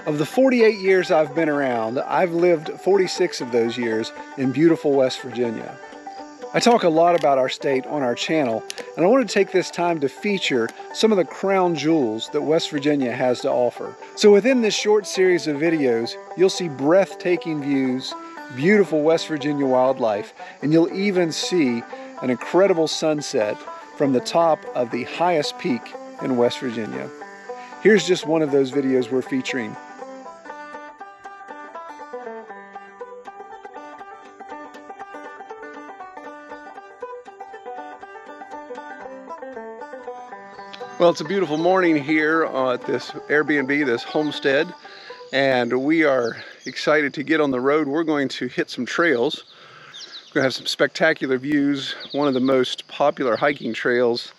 Of the 48 years I've been around, I've lived 46 of those years in beautiful West Virginia. I talk a lot about our state on our channel, and I want to take this time to feature some of the crown jewels that West Virginia has to offer. So within this short series of videos, you'll see breathtaking views, beautiful West Virginia wildlife, and you'll even see an incredible sunset from the top of the highest peak in West Virginia. Here's just one of those videos we're featuring. Well, it's a beautiful morning here at this Airbnb, this homestead, and we are excited to get on the road. We're going to hit some trails. We're going to have some spectacular views, one of the most popular hiking trails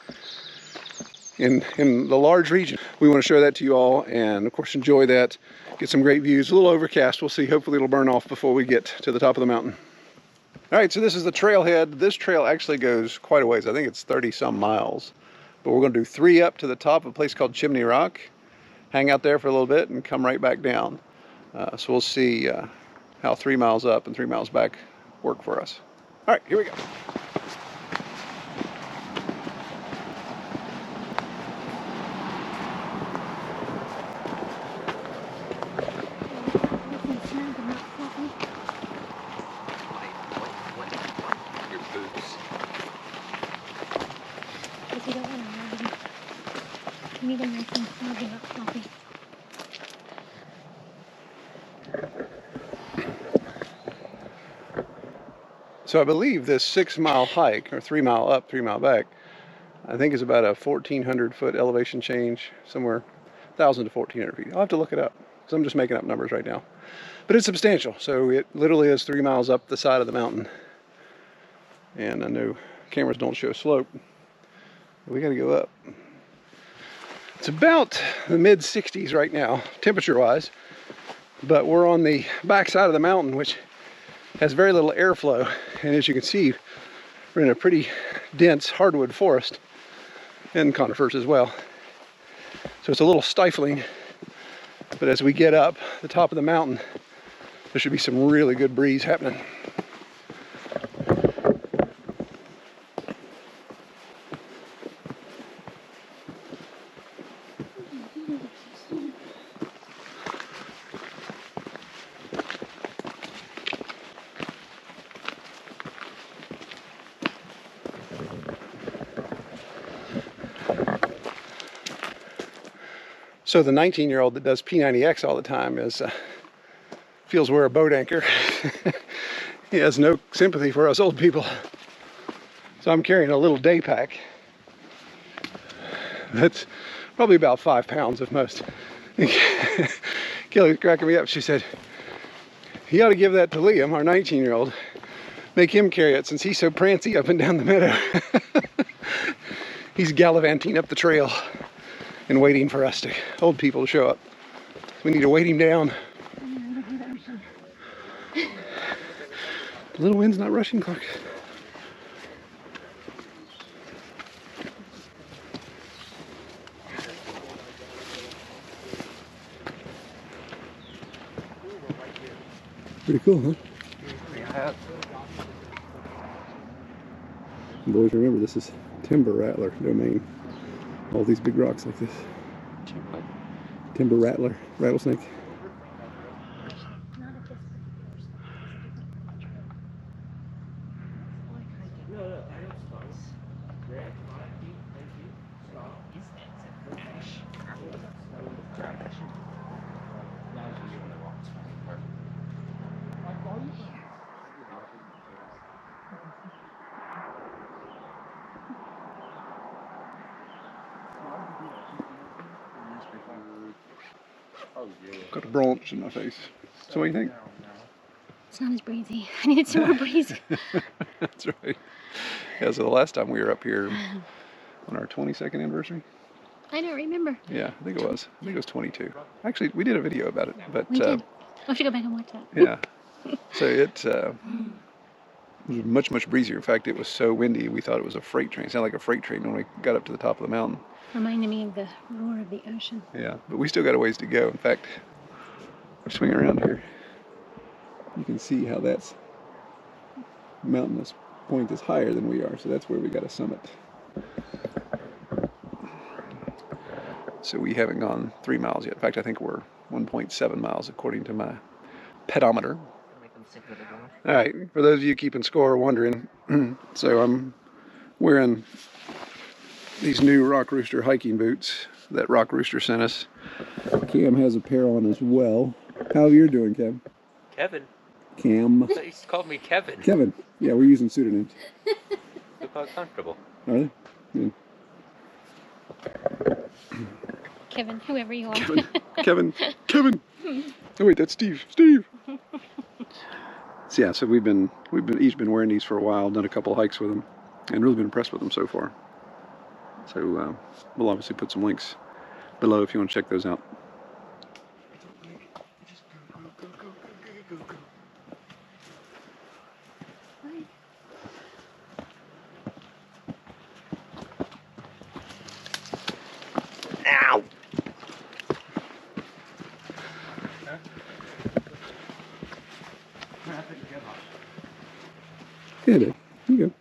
in the large region. We want to show that to you all and, of course, enjoy that, get some great views. A little overcast, we'll see. Hopefully it'll burn off before we get to the top of the mountain. All right, so this is the trailhead. This trail actually goes quite a ways. I think it's 30-some miles. But we're going to do 3 up to the top of a place called Chimney Rock, hang out there for a little bit, and come right back down. So we'll see how 3 miles up and 3 miles back work for us. All right, here we go. So I believe this 6-mile hike, or 3 mile up, 3 mile back, I think is about a 1,400-foot elevation change, somewhere 1,000 to 1,400 feet. I'll have to look it up, because I'm just making up numbers right now. But it's substantial, so it literally is 3 miles up the side of the mountain. And I know cameras don't show slope, but we gotta go up. It's about the mid-60s right now, temperature-wise, but we're on the back side of the mountain, which has very little airflow, and as you can see, we're in a pretty dense hardwood forest and conifers as well. So it's a little stifling, but as we get up the top of the mountain, there should be some really good breeze happening. So the 19-year-old that does P90X all the time feels we're a boat anchor. He has no sympathy for us old people. So I'm carrying a little day pack that's probably about 5 pounds at most. Kelly's cracking me up. She said, "You ought to give that to Liam, our 19-year-old. Make him carry it since he's so prancy up and down the meadow." He's gallivanting up the trail and waiting for us old people to show up. We need to weight him down. The little wind's not rushing, Clark. Pretty cool, huh? Boys, remember this is timber rattler domain. All these big rocks like this. Timber rattler, rattlesnake. Got a branch in my face. So what do you think? It's not as breezy. I needed some more breeze. That's right. Yeah, so the last time we were up here on our 22nd anniversary. I don't remember. Yeah, I think it was. I think it was 22. Actually, we did a video about it, but we did. I'll have to go back and watch that. Yeah. So it was much, much breezier. In fact, it was so windy, we thought it was a freight train. It sounded like a freight train when we got up to the top of the mountain. Reminded me of the roar of the ocean. Yeah, but we still got a ways to go. In fact, swing around here. You can see how that's mountainous point is higher than we are, so that's where we got a summit. So we haven't gone 3 miles yet. In fact, I think we're 1.7 miles according to my pedometer. All right, for those of you keeping score wondering, so I'm wearing these new Rock Rooster hiking boots that Rock Rooster sent us. Cam has a pair on as well. How are you doing, Cam? Kevin. Cam. He called me Kevin. Kevin. Yeah, we're using pseudonyms. Feel quite comfortable. Are they? Yeah. Kevin, whoever you are. Kevin. Kevin. Oh wait, that's Steve. Steve. So yeah, so we've each been wearing these for a while, done a couple hikes with them, and really been impressed with them so far. So we'll obviously put some links below if you want to check those out. Ow! Yeah, babe. Here you go.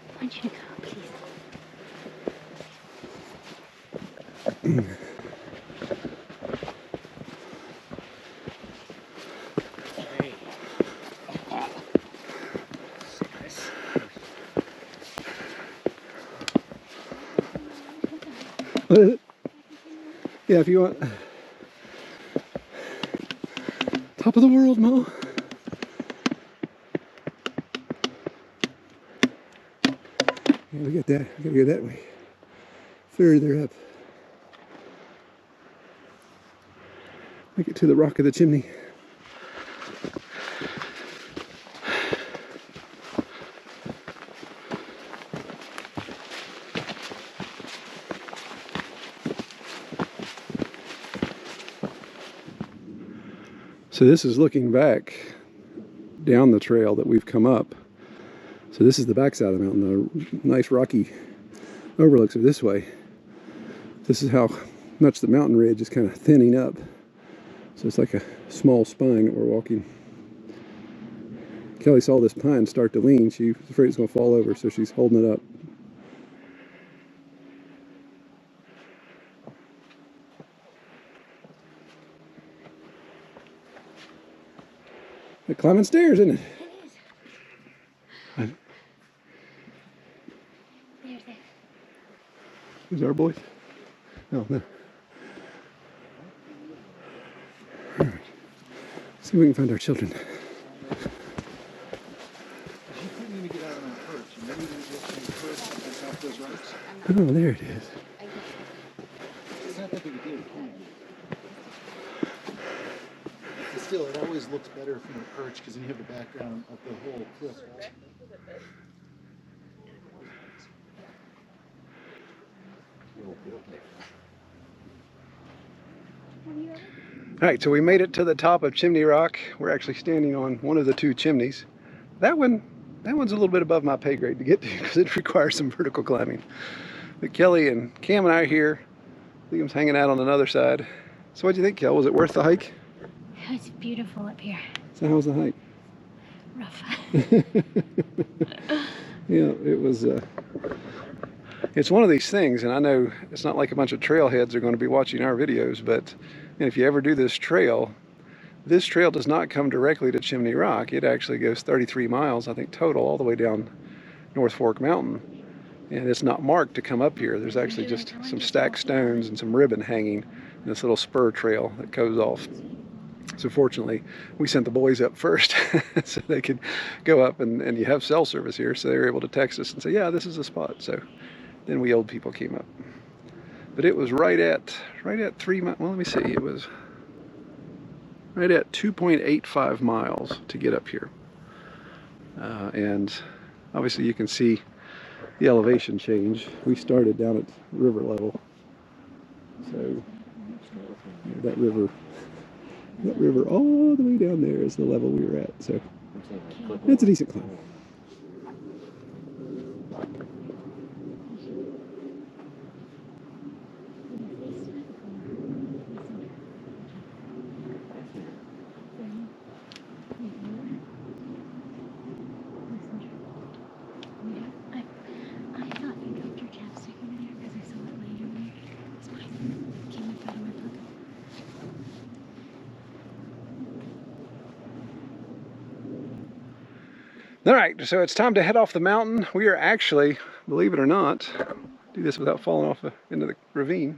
I want you to go, please. Yeah, if you want. Top of the world, Ma. Yeah, we got that. We gotta go that way. Further up. Make it to the rock of the chimney. So this is looking back down the trail that we've come up. So this is the backside of the mountain. The nice rocky overlooks are this way. This is how much the mountain ridge is kind of thinning up. So it's like a small spine that we're walking. Kelly saw this pine start to lean. She was afraid it was going to fall over, so she's holding it up. Like climbing stairs, isn't it? It is. There's it. These our boys? Oh, no. All right. See if we can find our children. Oh, there it is. Still, it always looks better from a perch because then you have the background of the whole cliff. All right, so we made it to the top of Chimney Rock. We're actually standing on one of the two chimneys. That one's a little bit above my pay grade to get to because it requires some vertical climbing. But Kelly and Cam and I are here. Liam's hanging out on another side. So what'd you think, Kel? Was it worth the hike? It's beautiful up here. So how was the hike? Rough. Yeah, it was. It's one of these things, and I know it's not like a bunch of trailheads are going to be watching our videos, but if you ever do this trail does not come directly to Chimney Rock. It actually goes 33 miles, I think, total, all the way down North Fork Mountain. And it's not marked to come up here. There's actually just some stacked stones and some ribbon hanging in this little spur trail that goes off. So fortunately, we sent the boys up first so they could go up, and you have cell service here, so they were able to text us and say, yeah, this is the spot. So then we old people came up. But it was right at 3 miles. Well, let me see. It was right at 2.85 miles to get up here. And obviously you can see the elevation change. We started down at river level. So that river all the way down there is the level we were at. So it's a decent climb. All right, so it's time to head off the mountain. We are actually, believe it or not, do this without falling off into the ravine.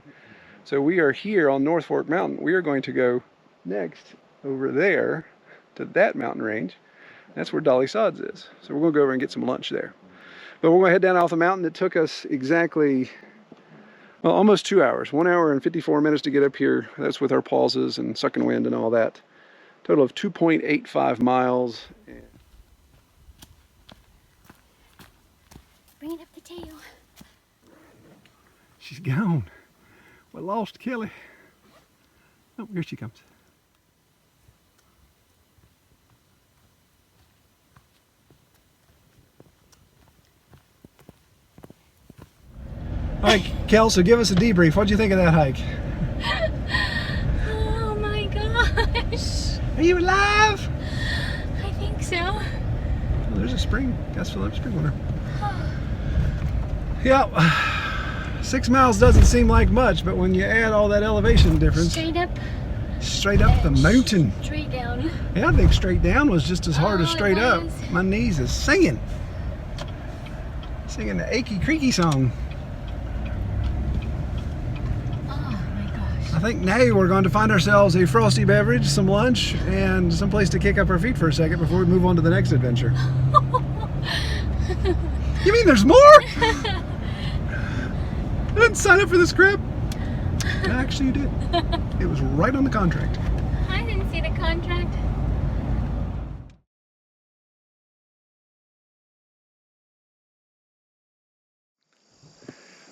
So we are here on North Fork Mountain. We are going to go next over there to that mountain range. That's where Dolly Sods is. So we're going to go over and get some lunch there. But we're going to head down off the mountain. It took us exactly, well, almost 2 hours. 1 hour and 54 minutes to get up here. That's with our pauses and sucking wind and all that. Total of 2.85 miles. Bringing up the tail. She's gone. We lost Kelly. Oh, here she comes. All right, Kel, so give us a debrief. What'd you think of that hike? Oh my gosh. Are you alive? I think so. Oh, there's a spring. Gas fill up spring water. Yep. 6 miles doesn't seem like much, but when you add all that elevation difference, straight up the mountain. Straight down. Yeah, I think straight down was just as hard as Oh, it straight up. was. My knees is singing. Singing the achy creaky song. Oh my gosh. I think now we're going to find ourselves a frosty beverage, some lunch, and some place to kick up our feet for a second before we move on to the next adventure. You mean there's more? I didn't sign up for this crap. Actually, you did. It was right on the contract. I didn't see the contract.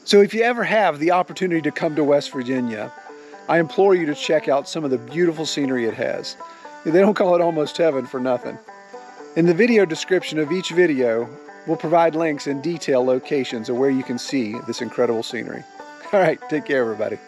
So if you ever have the opportunity to come to West Virginia, I implore you to check out some of the beautiful scenery it has. They don't call it almost heaven for nothing. In the video description of each video, we'll provide links and detail locations of where you can see this incredible scenery. All right, take care, everybody.